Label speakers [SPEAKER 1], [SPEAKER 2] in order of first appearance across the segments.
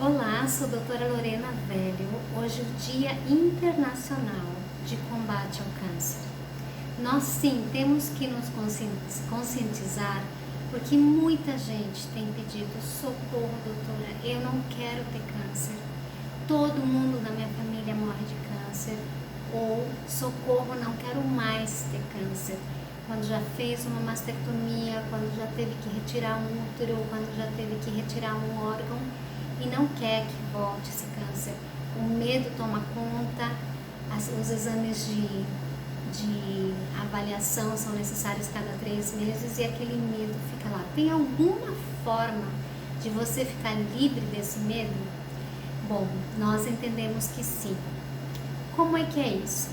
[SPEAKER 1] Olá, sou a doutora Lorena Velho. Hoje é o Dia Internacional de Combate ao Câncer. Nós sim temos que nos conscientizar, porque muita gente tem pedido socorro, doutora, eu não quero ter câncer. Todo mundo da minha família morre de câncer. Ou socorro, não quero mais ter câncer. Quando já fez uma mastectomia, quando já teve que retirar um útero, quando já teve que retirar um órgão e não quer que volte esse câncer. O medo toma conta, os exames de avaliação são necessários cada 3 meses e aquele medo fica lá. Tem alguma forma de você ficar livre desse medo? Bom, nós entendemos que sim. Como é que é isso?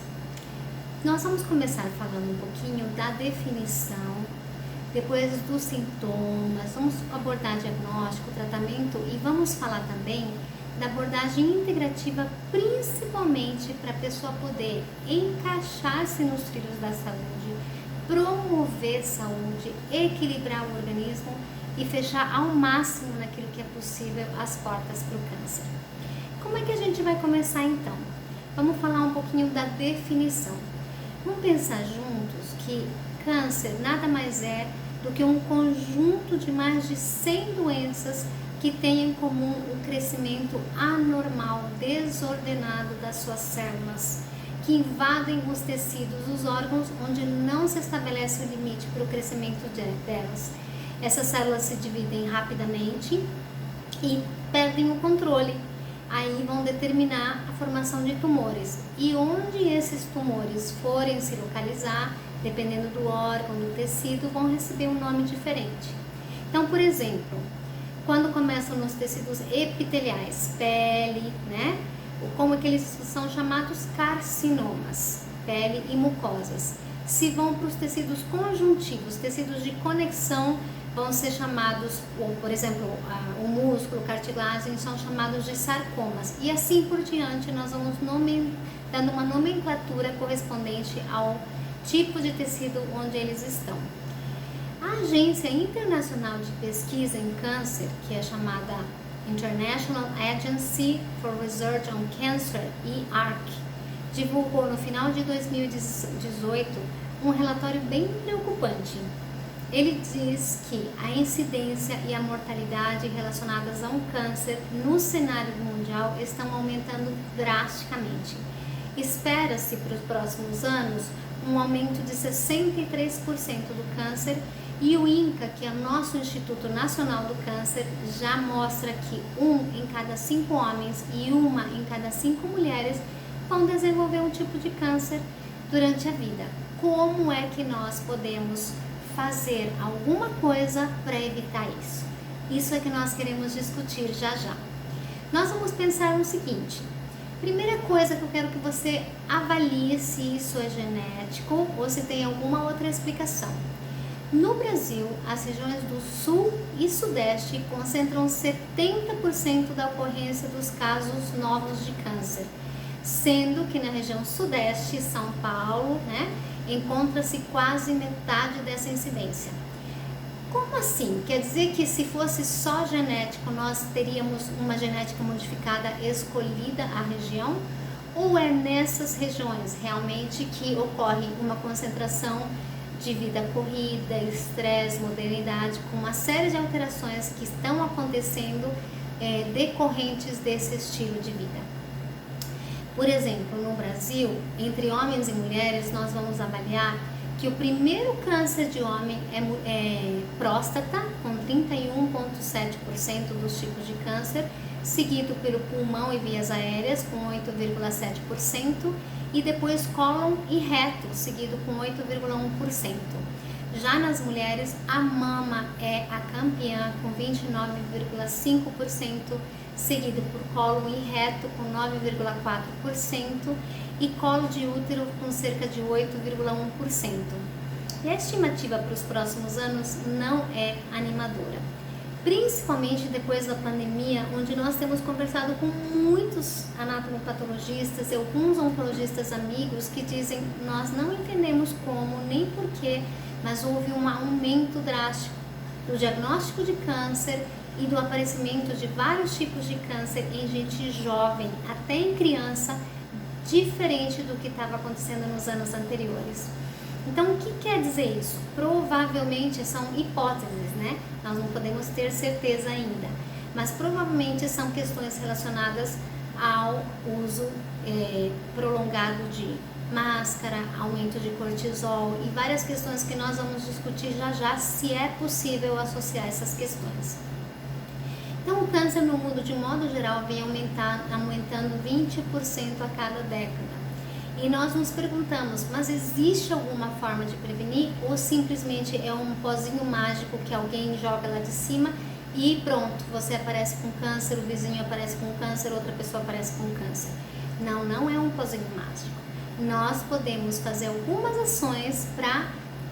[SPEAKER 1] Nós vamos começar falando um pouquinho da definição, depois dos sintomas, vamos abordar diagnóstico, tratamento e vamos falar também da abordagem integrativa, principalmente para a pessoa poder encaixar-se nos trilhos da saúde, promover saúde, equilibrar o organismo e fechar ao máximo naquilo que é possível as portas para o câncer. Como é que a gente vai começar então? Vamos falar um pouquinho da definição. Vamos pensar juntos que câncer nada mais é do que um conjunto de mais de 100 doenças que têm em comum o crescimento anormal, desordenado das suas células, que invadem os tecidos, os órgãos, onde não se estabelece o limite para o crescimento delas. Essas células se dividem rapidamente e perdem o controle. Aí vão determinar a formação de tumores. E onde esses tumores forem se localizar, dependendo do órgão, do tecido, vão receber um nome diferente. Então, por exemplo, quando começam nos tecidos epiteliais, pele, né? Como que eles são chamados carcinomas, pele e mucosas. Se vão para os tecidos conjuntivos, tecidos de conexão, vão ser chamados, por exemplo, o músculo, cartilagem, são chamados de sarcomas. E assim por diante, nós vamos dando uma nomenclatura correspondente ao tipo de tecido onde eles estão. A Agência Internacional de Pesquisa em Câncer, que é chamada International Agency for Research on Cancer, IARC, divulgou no final de 2018 um relatório bem preocupante. Ele diz que a incidência e a mortalidade relacionadas a um câncer no cenário mundial estão aumentando drasticamente. Espera-se para os próximos anos um aumento de 63% do câncer e o INCA, que é o nosso Instituto Nacional do Câncer, já mostra que 1 em cada 5 homens e 1 em cada 5 mulheres vão desenvolver um tipo de câncer durante a vida. Como é que nós podemos fazer alguma coisa para evitar isso? Isso é que nós queremos discutir já já. Nós vamos pensar no seguinte: primeira coisa que eu quero que você avalie se isso é genético ou se tem alguma outra explicação. No Brasil, as regiões do Sul e Sudeste concentram 70% da ocorrência dos casos novos de câncer, sendo que na região Sudeste, São Paulo, encontra-se quase metade dessa incidência. Como assim? Quer dizer que se fosse só genético, nós teríamos uma genética modificada escolhida a região? Ou é nessas regiões realmente que ocorre uma concentração de vida corrida, estresse, modernidade, com uma série de alterações que estão acontecendo decorrentes desse estilo de vida? Por exemplo, no Brasil, entre homens e mulheres, nós vamos avaliar que o primeiro câncer de homem é próstata, com 31,7% dos tipos de câncer, seguido pelo pulmão e vias aéreas, com 8,7%, e depois cólon e reto, seguido com 8,1%. Já nas mulheres, a mama é a campeã, com 29,5%, seguido por colo e reto, com 9,4%, e colo de útero, com cerca de 8,1%. E a estimativa para os próximos anos não é animadora, principalmente depois da pandemia, onde nós temos conversado com muitos anatomopatologistas e alguns oncologistas amigos que dizem: nós não entendemos como nem porquê, mas houve um aumento drástico do diagnóstico de câncer e do aparecimento de vários tipos de câncer em gente jovem, até em criança, diferente do que estava acontecendo nos anos anteriores. Então, o que quer dizer isso? Provavelmente são hipóteses, né? Nós não podemos ter certeza ainda, mas provavelmente são questões relacionadas ao uso prolongado de máscara, aumento de cortisol e várias questões que nós vamos discutir já já, se é possível associar essas questões. Então, o câncer no mundo, de modo geral, vem aumentando 20% a cada década. E nós nos perguntamos, mas existe alguma forma de prevenir ou simplesmente é um pozinho mágico que alguém joga lá de cima e pronto, você aparece com câncer, o vizinho aparece com câncer, outra pessoa aparece com câncer? Não, não é um pozinho mágico. Nós podemos fazer algumas ações para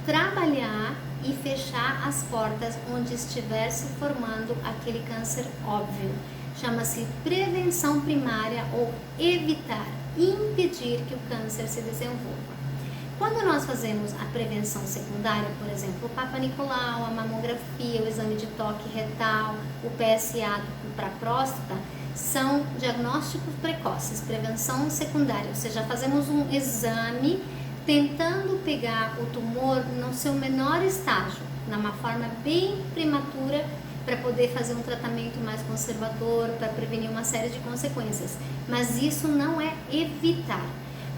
[SPEAKER 1] trabalhar e fechar as portas onde estiver se formando aquele câncer óbvio. Chama-se prevenção primária ou evitar, impedir que o câncer se desenvolva. Quando nós fazemos a prevenção secundária, por exemplo, o Papa Nicolau, a mamografia, o exame de toque retal, o PSA para a próstata, são diagnósticos precoces, prevenção secundária, ou seja, fazemos um exame tentando pegar o tumor no seu menor estágio, numa forma bem prematura, para poder fazer um tratamento mais conservador, para prevenir uma série de consequências. Mas isso não é evitar.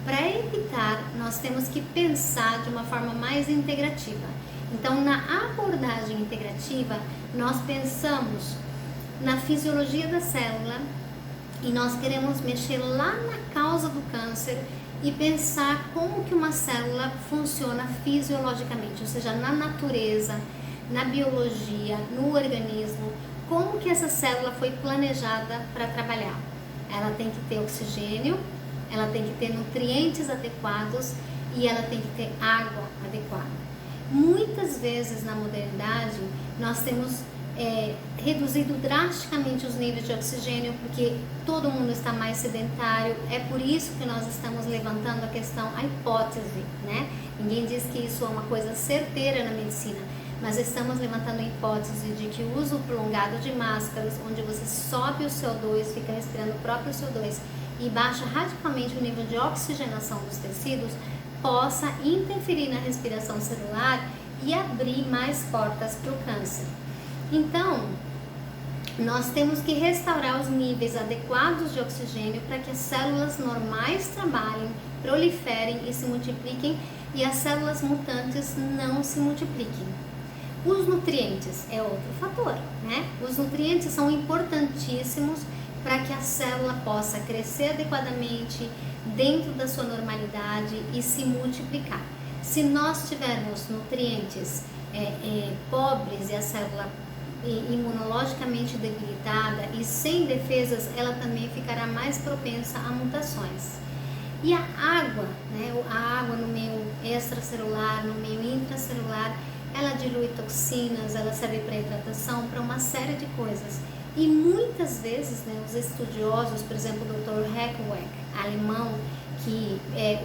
[SPEAKER 1] Para evitar, nós temos que pensar de uma forma mais integrativa. Então, na abordagem integrativa, nós pensamos na fisiologia da célula e nós queremos mexer lá na causa do câncer e pensar como que uma célula funciona fisiologicamente, ou seja, na natureza, na biologia, no organismo, como que essa célula foi planejada para trabalhar. Ela tem que ter oxigênio, ela tem que ter nutrientes adequados e ela tem que ter água adequada. Muitas vezes na modernidade nós temos reduzido drasticamente os níveis de oxigênio porque todo mundo está mais sedentário. É por isso que nós estamos levantando a questão, a hipótese, né? Ninguém diz que isso é uma coisa certeira na medicina, mas estamos levantando a hipótese de que o uso prolongado de máscaras, onde você sobe o CO2, fica respirando o próprio CO2 e baixa radicalmente o nível de oxigenação dos tecidos, possa interferir na respiração celular e abrir mais portas para o câncer. Então, nós temos que restaurar os níveis adequados de oxigênio para que as células normais trabalhem, proliferem e se multipliquem e as células mutantes não se multipliquem. Os nutrientes é outro fator, né? Os nutrientes são importantíssimos para que a célula possa crescer adequadamente dentro da sua normalidade e se multiplicar. Se nós tivermos nutrientes pobres e a célula imunologicamente debilitada e sem defesas, ela também ficará mais propensa a mutações. E a água, né? A água no meio extracelular, no meio intracelular, ela dilui toxinas, ela serve para hidratação, para uma série de coisas. E muitas vezes, né, os estudiosos, por exemplo, o Dr. Heckweg, alemão, que é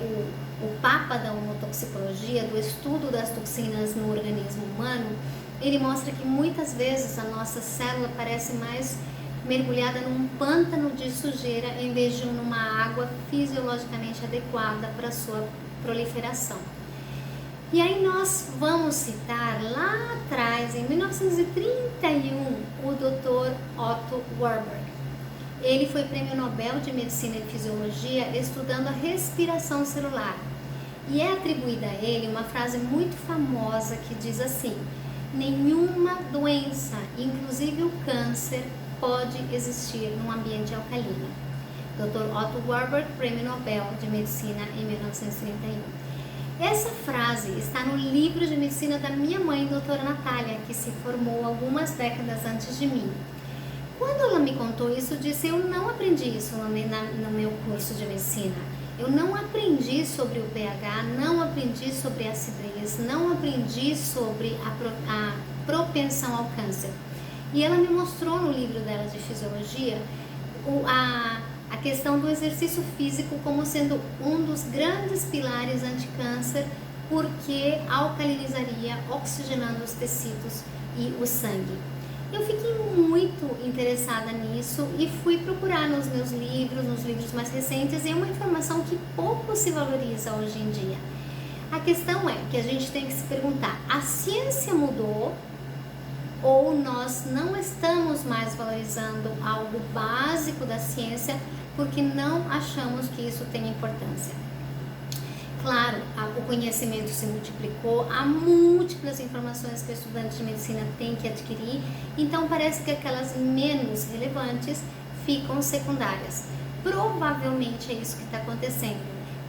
[SPEAKER 1] o papa da homotoxicologia, do estudo das toxinas no organismo humano, ele mostra que muitas vezes a nossa célula parece mais mergulhada num pântano de sujeira em vez de numa água fisiologicamente adequada para a sua proliferação. E aí nós vamos citar lá atrás, em 1931, o Dr. Otto Warburg. Ele foi prêmio Nobel de Medicina e Fisiologia estudando a respiração celular. E é atribuída a ele uma frase muito famosa que diz assim: nenhuma doença, inclusive o câncer, pode existir num ambiente alcalino. Dr. Otto Warburg, prêmio Nobel de Medicina em 1931. Essa frase está no livro de medicina da minha mãe, doutora Natália, que se formou algumas décadas antes de mim. Quando ela me contou isso, eu disse: eu não aprendi isso no meu curso de medicina. Eu não aprendi sobre o pH, não aprendi sobre a acidez, não aprendi sobre a propensão ao câncer. E ela me mostrou no livro dela de fisiologia a questão do exercício físico como sendo um dos grandes pilares anti-câncer, porque alcalinizaria, oxigenando os tecidos e o sangue. Eu fiquei muito interessada nisso e fui procurar nos meus livros, nos livros mais recentes, e é uma informação que pouco se valoriza hoje em dia. A questão é que a gente tem que se perguntar, a ciência mudou ou nós não estamos mais valorizando algo básico da ciência porque não achamos que isso tem importância? Claro, o conhecimento se multiplicou, há múltiplas informações que o estudante de medicina tem que adquirir, então parece que aquelas menos relevantes ficam secundárias. Provavelmente é isso que está acontecendo,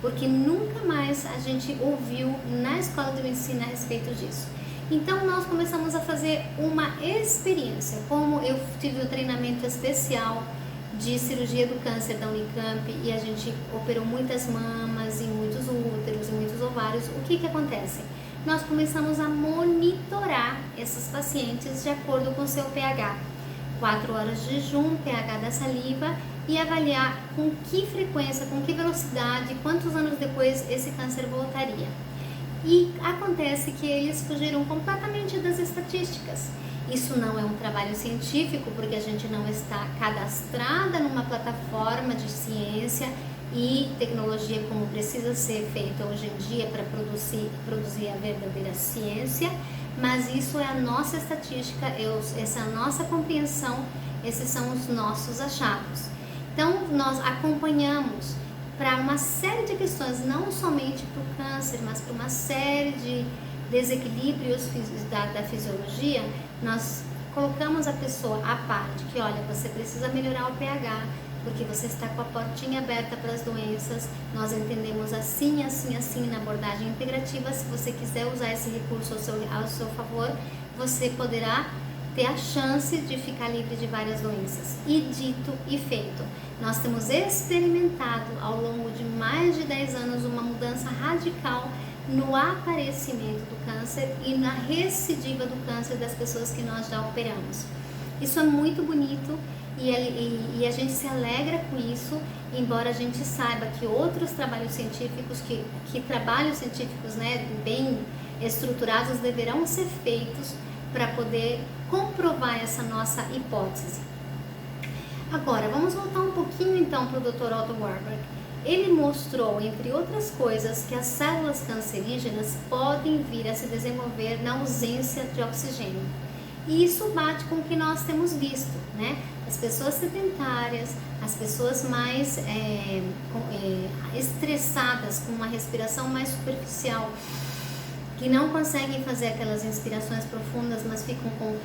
[SPEAKER 1] porque nunca mais a gente ouviu na escola de medicina a respeito disso. Então nós começamos a fazer uma experiência, como eu tive um treinamento especial de cirurgia do câncer da Unicamp e a gente operou muitas mamas e muitos úteros e muitos ovários. O que acontece? Nós começamos a monitorar esses pacientes de acordo com o seu pH. 4 horas de jejum, pH da saliva, e avaliar com que frequência, com que velocidade, quantos anos depois esse câncer voltaria. E acontece que eles fugiram completamente das estatísticas. Isso não é um trabalho científico, porque a gente não está cadastrada numa plataforma de ciência e tecnologia como precisa ser feita hoje em dia para produzir a verdadeira ciência, mas isso é a nossa estatística, essa é a nossa compreensão, esses são os nossos achados. Então, nós acompanhamos para uma série de questões, não somente para o câncer, mas para uma série de desequilíbrios da fisiologia. Nós colocamos a pessoa à parte, que olha, você precisa melhorar o pH, porque você está com a portinha aberta para as doenças, nós entendemos assim, assim, assim na abordagem integrativa. Se você quiser usar esse recurso ao seu favor, você poderá ter a chance de ficar livre de várias doenças. E dito e feito, nós temos experimentado ao longo de mais de 10 anos uma mudança radical no aparecimento do câncer e na recidiva do câncer das pessoas que nós já operamos. Isso é muito bonito e a gente se alegra com isso, embora a gente saiba que outros trabalhos científicos, que trabalhos científicos, né, bem estruturados deverão ser feitos para poder comprovar essa nossa hipótese. Agora, vamos voltar um pouquinho então para o Dr. Otto Warburg. Ele mostrou, entre outras coisas, que as células cancerígenas podem vir a se desenvolver na ausência de oxigênio. E isso bate com o que nós temos visto, né? As pessoas sedentárias, as pessoas mais estressadas, com uma respiração mais superficial, que não conseguem fazer aquelas inspirações profundas, mas ficam com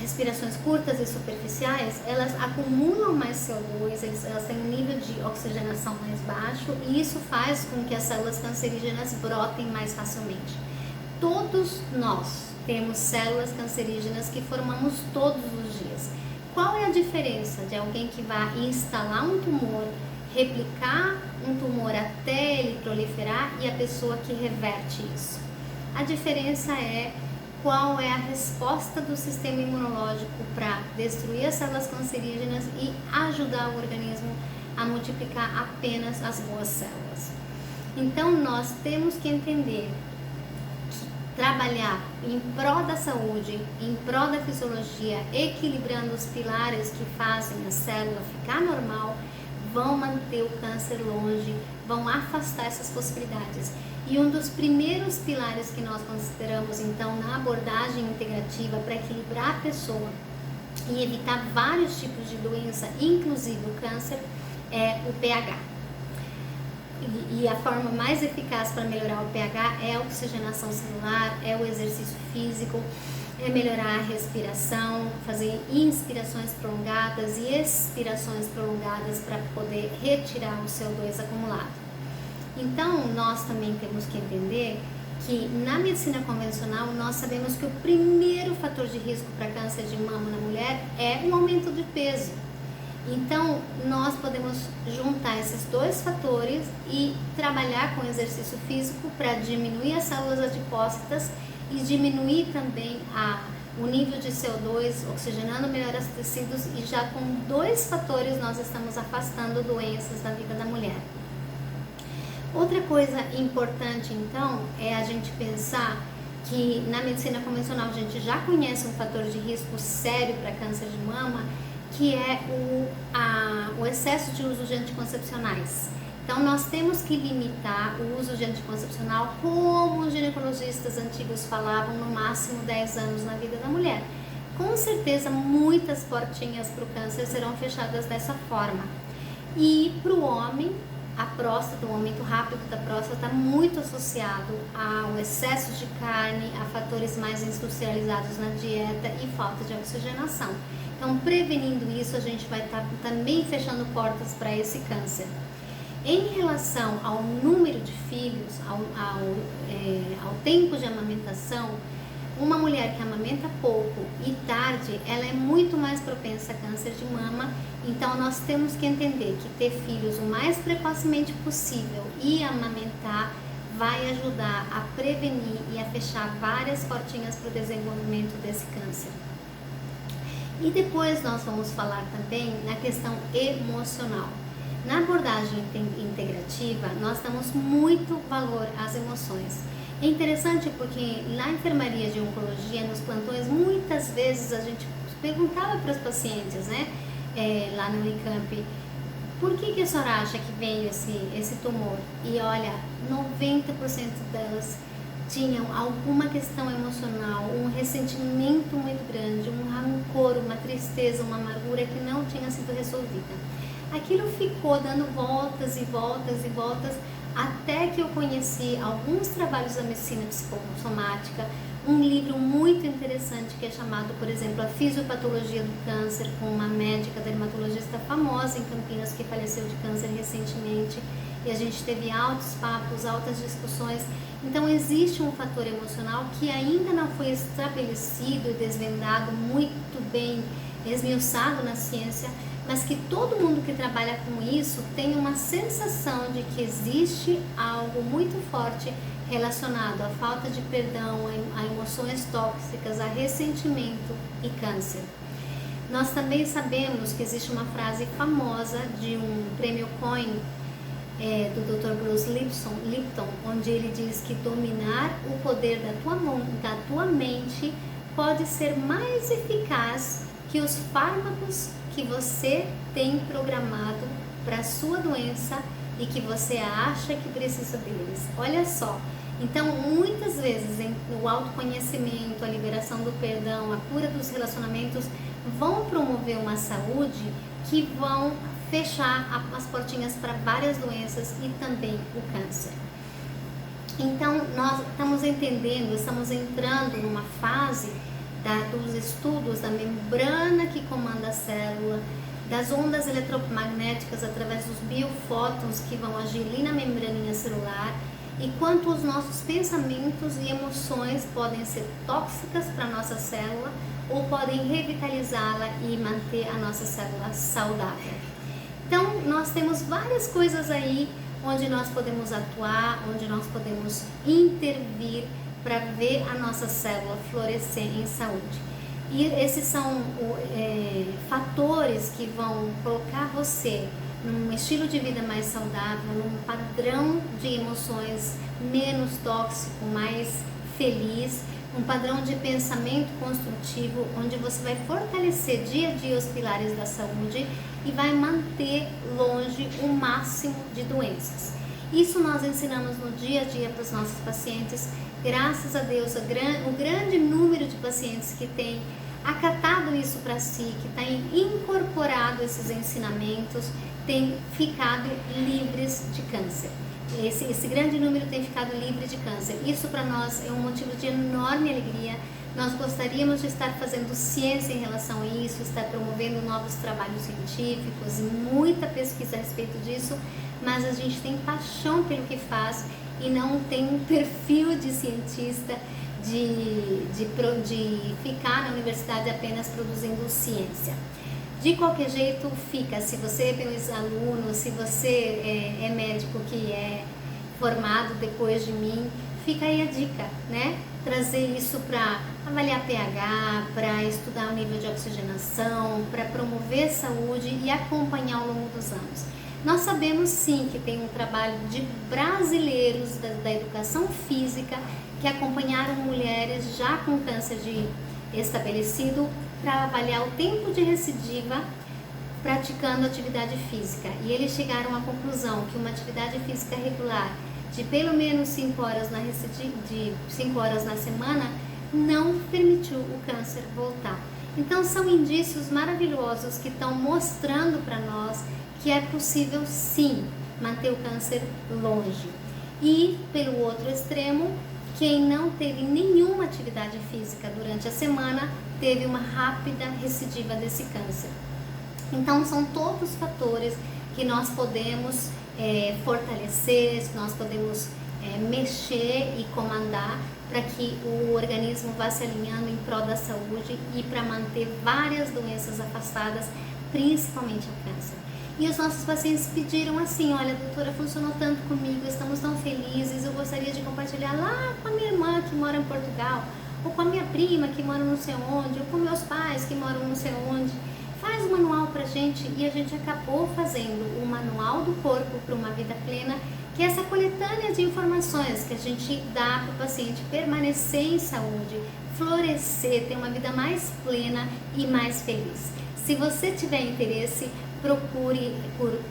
[SPEAKER 1] respirações curtas e superficiais, elas acumulam mais CO2, elas têm um nível de oxigenação mais baixo, e isso faz com que as células cancerígenas brotem mais facilmente. Todos nós temos células cancerígenas que formamos todos os dias. Qual é a diferença de alguém que vai instalar um tumor, replicar um tumor até ele proliferar, e a pessoa que reverte isso? A diferença é qual é a resposta do sistema imunológico para destruir as células cancerígenas e ajudar o organismo a multiplicar apenas as boas células. Então, nós temos que entender que trabalhar em prol da saúde, em prol da fisiologia, equilibrando os pilares que fazem a célula ficar normal, vão manter o câncer longe, vão afastar essas possibilidades. E um dos primeiros pilares que nós consideramos, então, na abordagem integrativa para equilibrar a pessoa e evitar vários tipos de doença, inclusive o câncer, é o pH. E a forma mais eficaz para melhorar o pH é a oxigenação celular, é o exercício físico, é melhorar a respiração, fazer inspirações prolongadas e expirações prolongadas para poder retirar o CO2 acumulado. Então, nós também temos que entender que na medicina convencional nós sabemos que o primeiro fator de risco para câncer de mama na mulher é um aumento de peso. Então, nós podemos juntar esses dois fatores e trabalhar com exercício físico para diminuir as células adipócitas e diminuir também o nível de CO2, oxigenando melhor os tecidos, e já com dois fatores nós estamos afastando doenças da vida da mulher. Outra coisa importante, então, é a gente pensar que na medicina convencional a gente já conhece um fator de risco sério para câncer de mama, que é o excesso de uso de anticoncepcionais. Então nós temos que limitar o uso de anticoncepcional, como os ginecologistas antigos falavam, no máximo 10 anos na vida da mulher. Com certeza muitas portinhas para o câncer serão fechadas dessa forma. E para o homem, a próstata, o aumento rápido da próstata está muito associado ao excesso de carne, a fatores mais industrializados na dieta e falta de oxigenação. Então, prevenindo isso, a gente vai estar também fechando portas para esse câncer. Em relação ao número de filhos, ao tempo de amamentação, uma mulher que amamenta pouco e tarde, ela é muito mais propensa a câncer de mama. Então nós temos que entender que ter filhos o mais precocemente possível e amamentar vai ajudar a prevenir e a fechar várias portinhas para o desenvolvimento desse câncer. E depois nós vamos falar também na questão emocional. Na abordagem integrativa, nós damos muito valor às emoções. É interessante porque na enfermaria de oncologia, nos plantões, muitas vezes a gente perguntava para os pacientes, né, lá no Unicamp, por que a senhora acha que veio esse tumor? E olha, 90% delas tinham alguma questão emocional, um ressentimento muito grande, um rancor, uma tristeza, uma amargura que não tinha sido resolvida. Aquilo ficou dando voltas e voltas e voltas, até que eu conheci alguns trabalhos da medicina psicossomática, um livro muito interessante que é chamado, por exemplo, A Fisiopatologia do Câncer, com uma médica dermatologista famosa em Campinas que faleceu de câncer recentemente, e a gente teve altos papos, altas discussões. Então existe um fator emocional que ainda não foi estabelecido e desvendado muito bem, esmiuçado na ciência, mas que todo mundo que trabalha com isso tem uma sensação de que existe algo muito forte relacionado à falta de perdão, a emoções tóxicas, a ressentimento e câncer. Nós também sabemos que existe uma frase famosa de um prêmio Cohen, do Dr. Bruce Lipton, onde ele diz que dominar o poder da tua mente pode ser mais eficaz que os fármacos que você tem programado para a sua doença e que você acha que precisa deles. Olha só, então muitas vezes o autoconhecimento, a liberação do perdão, a cura dos relacionamentos vão promover uma saúde que vão fechar as portinhas para várias doenças e também o câncer. Então nós estamos entendendo, estamos entrando numa fase dos estudos da membrana que comanda a célula, das ondas eletromagnéticas através dos biofótons que vão agir ali na membraninha celular, e quanto os nossos pensamentos e emoções podem ser tóxicas para a nossa célula ou podem revitalizá-la e manter a nossa célula saudável. Então nós temos várias coisas aí onde nós podemos atuar, onde nós podemos intervir para ver a nossa célula florescer em saúde. E esses são fatores que vão colocar você num estilo de vida mais saudável, num padrão de emoções menos tóxico, mais feliz, um padrão de pensamento construtivo, onde você vai fortalecer dia a dia os pilares da saúde e vai manter longe o máximo de doenças. Isso nós ensinamos no dia a dia para os nossos pacientes. Graças a Deus, o grande número de pacientes que tem acatado isso para si, que tem incorporado esses ensinamentos, tem ficado livres de câncer. Esse grande número tem ficado livre de câncer. Isso para nós é um motivo de enorme alegria. Nós gostaríamos de estar fazendo ciência em relação a isso, estar promovendo novos trabalhos científicos e muita pesquisa a respeito disso, mas a gente tem paixão pelo que faz e não tem um perfil de cientista de ficar na universidade apenas produzindo ciência. De qualquer jeito, fica. Se você é meu ex-aluno, se você é médico que é formado depois de mim, fica aí a dica, né? Trazer isso para avaliar pH, para estudar o nível de oxigenação, para promover saúde e acompanhar ao longo dos anos. Nós sabemos sim que tem um trabalho de brasileiros da educação física que acompanharam mulheres já com câncer estabelecido para avaliar o tempo de recidiva praticando atividade física. E eles chegaram à conclusão que uma atividade física regular de pelo menos 5 horas de 5 horas na semana não permitiu o câncer voltar. Então são indícios maravilhosos que estão mostrando para nós que é possível sim manter o câncer longe. E pelo outro extremo, quem não teve nenhuma atividade física durante a semana teve uma rápida recidiva desse câncer. Então são todos fatores que nós podemos fortalecer, nós podemos mexer e comandar para que o organismo vá se alinhando em prol da saúde e para manter várias doenças afastadas, principalmente o câncer. E os nossos pacientes pediram assim: olha, doutora, funcionou tanto comigo, estamos tão felizes, eu gostaria de compartilhar lá com a minha irmã que mora em Portugal, ou com a minha prima que mora não sei onde, ou com meus pais que moram não sei onde. Faz um manual pra gente. E a gente acabou fazendo o Manual do Corpo para uma Vida Plena, que é essa coletânea de informações que a gente dá para o paciente permanecer em saúde, florescer, ter uma vida mais plena e mais feliz. Se você tiver interesse, procure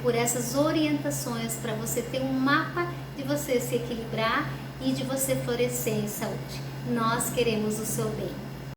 [SPEAKER 1] por essas orientações para você ter um mapa de você se equilibrar e de você florescer em saúde. Nós queremos o seu bem.